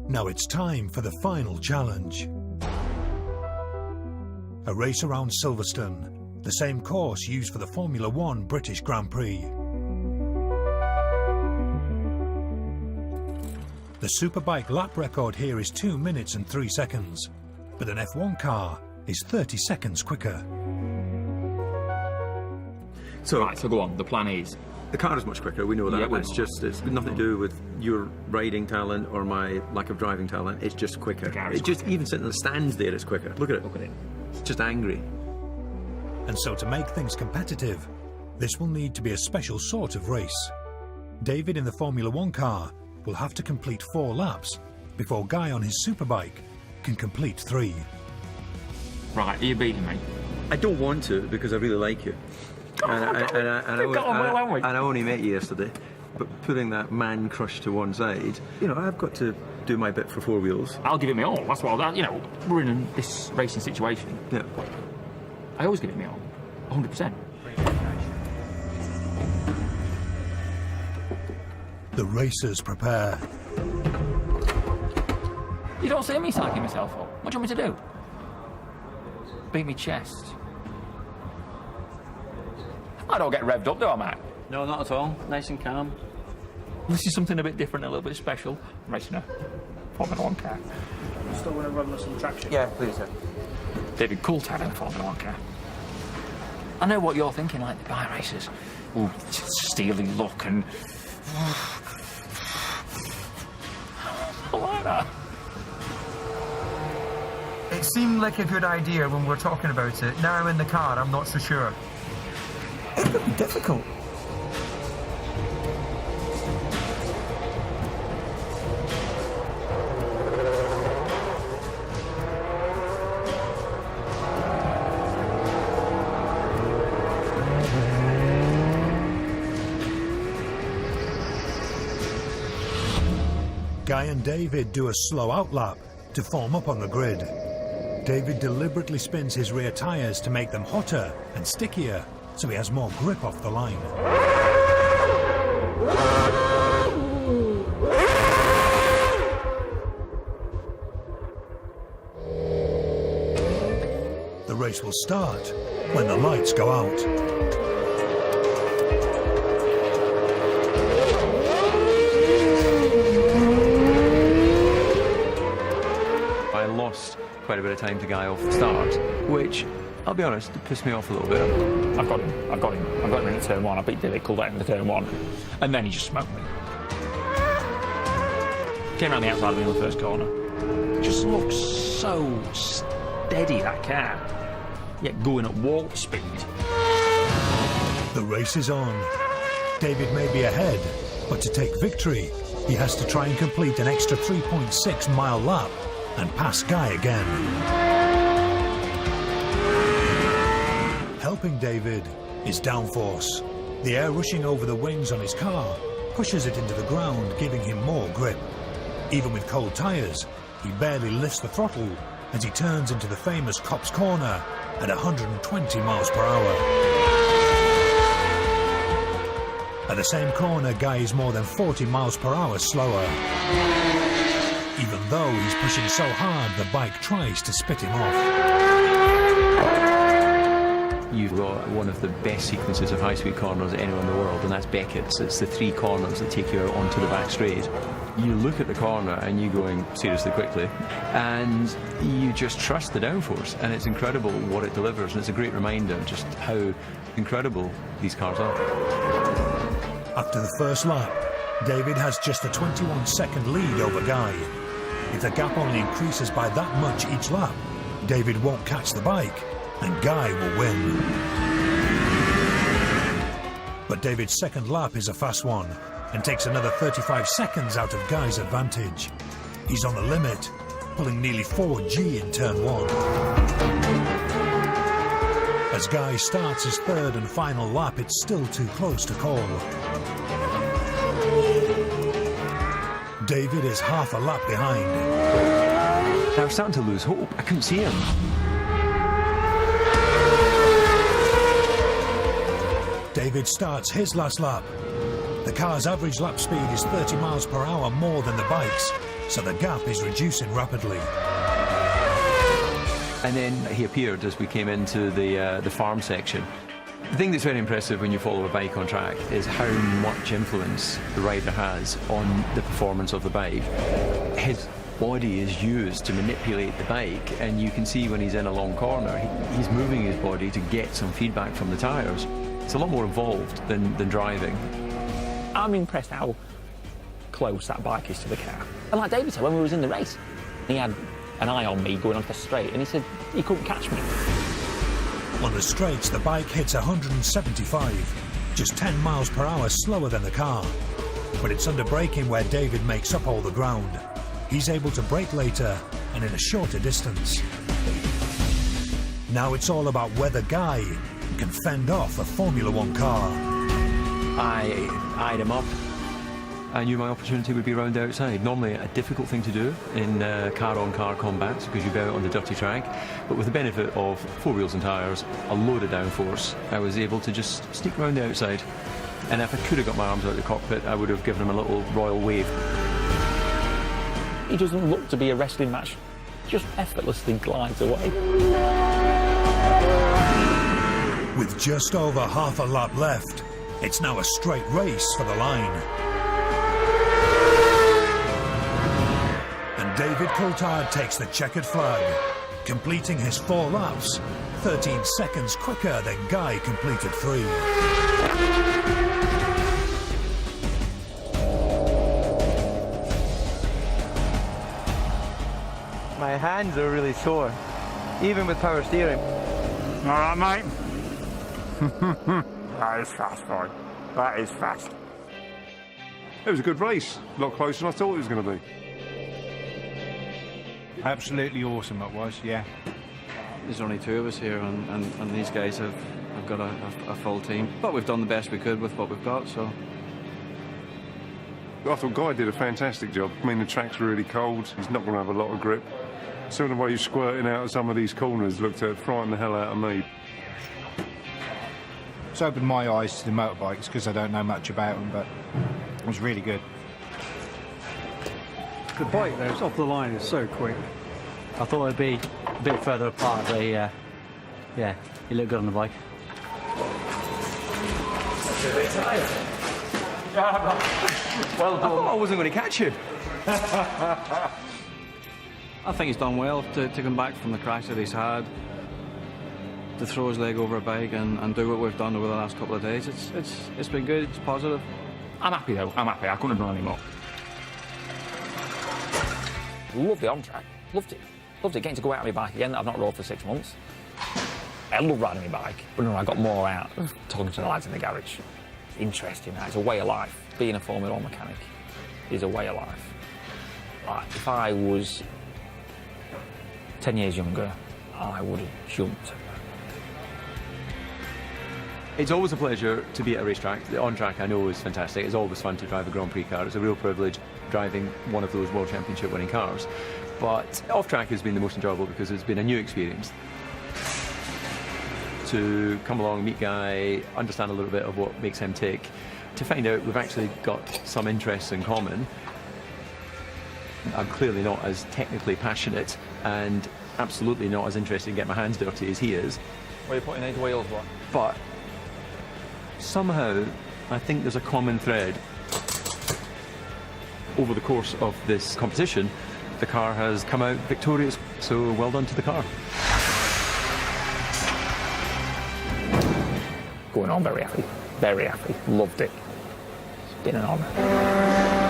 Now it's time for the final challenge. A race around Silverstone, the same course used for the Formula One British Grand Prix. The Superbike lap record here is 2 minutes and 3 seconds, but an F1 car is 30 seconds quicker. So go on, the plan is? The car is much quicker, we know that. Yeah, It's nothing to do with your riding talent or my lack of driving talent. It's just quicker. It's just even sitting in the stands there, it's quicker. Look at it. Look at it. It's just angry. And so to make things competitive, this will need to be a special sort of race. David in the Formula One car will have to complete 4 laps before Guy on his superbike can complete 3. Right, are you beating me? I don't want to because I really like you. And I only met you yesterday, but putting that man crush to one side, you know, I've got to do my bit for 4 wheels. I'll give it my all. That's what you know. We're in this racing situation. Yeah. I always give it my all, 100%. The racers prepare. You don't see me psyching myself up. What do you want me to do? Beat me chest. I don't get revved up, do I, Matt? No, not at all. Nice and calm. This is something a bit different, a little bit special. Racing a Formula One car. Still want to run with some traction? Yeah, please. David Coulthard in a Formula One car. I know what you're thinking, like the bike racers. Ooh, steely look and... I like that. It seemed like a good idea when we were talking about it. Now I'm in the car, I'm not so sure. It's going to be difficult. Guy and David do a slow outlap to form up on the grid. David deliberately spins his rear tyres to make them hotter and stickier, so he has more grip off the line. The race will start when the lights go out. I lost quite a bit of time to Guy off the start, which, I'll be honest, it pissed me off a little bit. I've got him in turn 1. I beat David Coulthard in the turn 1. And then he just smoked me. Came around the outside of me in the first corner. Just looks so steady, that car. Yet going at warp speed. The race is on. David may be ahead, but to take victory, he has to try and complete an extra 3.6 mile lap and pass Guy again. Helping David is downforce. The air rushing over the wings on his car pushes it into the ground, giving him more grip. Even with cold tyres, he barely lifts the throttle as he turns into the famous Copse Corner at 120 miles per hour. At the same corner, Guy is more than 40 miles per hour slower. Even though he's pushing so hard, the bike tries to spit him off. You've got one of the best sequences of high-speed corners anywhere in the world, and that's Beckett's. It's the 3 corners that take you out onto the back straight. You look at the corner and you're going seriously quickly, and you just trust the downforce, and it's incredible what it delivers, and it's a great reminder just how incredible these cars are. After the first lap, David has just a 21-second lead over Guy. If the gap only increases by that much each lap, David won't catch the bike, and Guy will win. But David's second lap is a fast one, and takes another 35 seconds out of Guy's advantage. He's on the limit, pulling nearly 4G in turn 1. As Guy starts his third and final lap, it's still too close to call. David is half a lap behind. I was starting to lose hope. I couldn't see him. David starts his last lap. The car's average lap speed is 30 miles per hour more than the bike's, so the gap is reducing rapidly. And then he appeared as we came into the farm section. The thing that's very impressive when you follow a bike on track is how much influence the rider has on the performance of the bike. His body is used to manipulate the bike, and you can see when he's in a long corner, he's moving his body to get some feedback from the tyres. It's a lot more involved than driving. I'm impressed how close that bike is to the car. And like David said, when we was in the race, he had an eye on me going onto the straight, and he said he couldn't catch me. On the straights, the bike hits 175, just 10 miles per hour slower than the car. But it's under braking where David makes up all the ground. He's able to brake later and in a shorter distance. Now it's all about whether Guy can fend off a Formula One car. I eyed him up. I knew my opportunity would be round the outside. Normally a difficult thing to do in car-on-car combats because you go out on the dirty track. But with the benefit of 4 wheels and tyres, a load of downforce, I was able to just sneak round the outside. And if I could have got my arms out of the cockpit, I would have given him a little royal wave. He doesn't look to be a wrestling match, just effortlessly glides away. With just over half a lap left, it's now a straight race for the line. And David Coulthard takes the checkered flag, completing his 4 laps, 13 seconds quicker than Guy completed 3. My hands are really sore, even with power steering. All right, mate. That is fast, boy. That is fast. It was a good race. A lot closer than I thought it was going to be. Absolutely awesome it was, yeah. There's only 2 of us here, and these guys have got a full team. But we've done the best we could with what we've got, so. I thought Guy did a fantastic job. I mean, the track's really cold. He's not going to have a lot of grip. Some of the way he's squirting out of some of these corners looked to frighten the hell out of me. It's opened my eyes to the motorbikes because I don't know much about them, but it was really good. The bike there, it's off the line, it's so quick. I thought it'd be a bit further apart, but yeah, he looked good on the bike. Well done. I thought I wasn't going to catch you. I think he's done well to come back from the crash that he's had, to throw his leg over a bike and do what we've done over the last couple of days. It's been good, it's positive. I'm happy though, I'm happy. I couldn't have done any more. Loved it on track, loved it. Loved it, getting to go out on my bike again that I've not rode for 6 months. I love riding my bike, but no, I got more out of talking to the lads in the garage. Interesting, that. It's a way of life. Being a Formula One mechanic is a way of life. Like, if I was 10 years younger, I would have jumped. It's always a pleasure to be at a racetrack. The on-track, I know, is fantastic. It's always fun to drive a Grand Prix car. It's a real privilege driving one of those World Championship winning cars. But off-track has been the most enjoyable because it's been a new experience. To come along, meet Guy, understand a little bit of what makes him tick, to find out we've actually got some interests in common. I'm clearly not as technically passionate and absolutely not as interested in getting my hands dirty as he is. What are you putting these wheels, what? But somehow, I think there's a common thread. Over the course of this competition, the car has come out victorious, so well done to the car. Going on very happy, loved it. It's been an honour.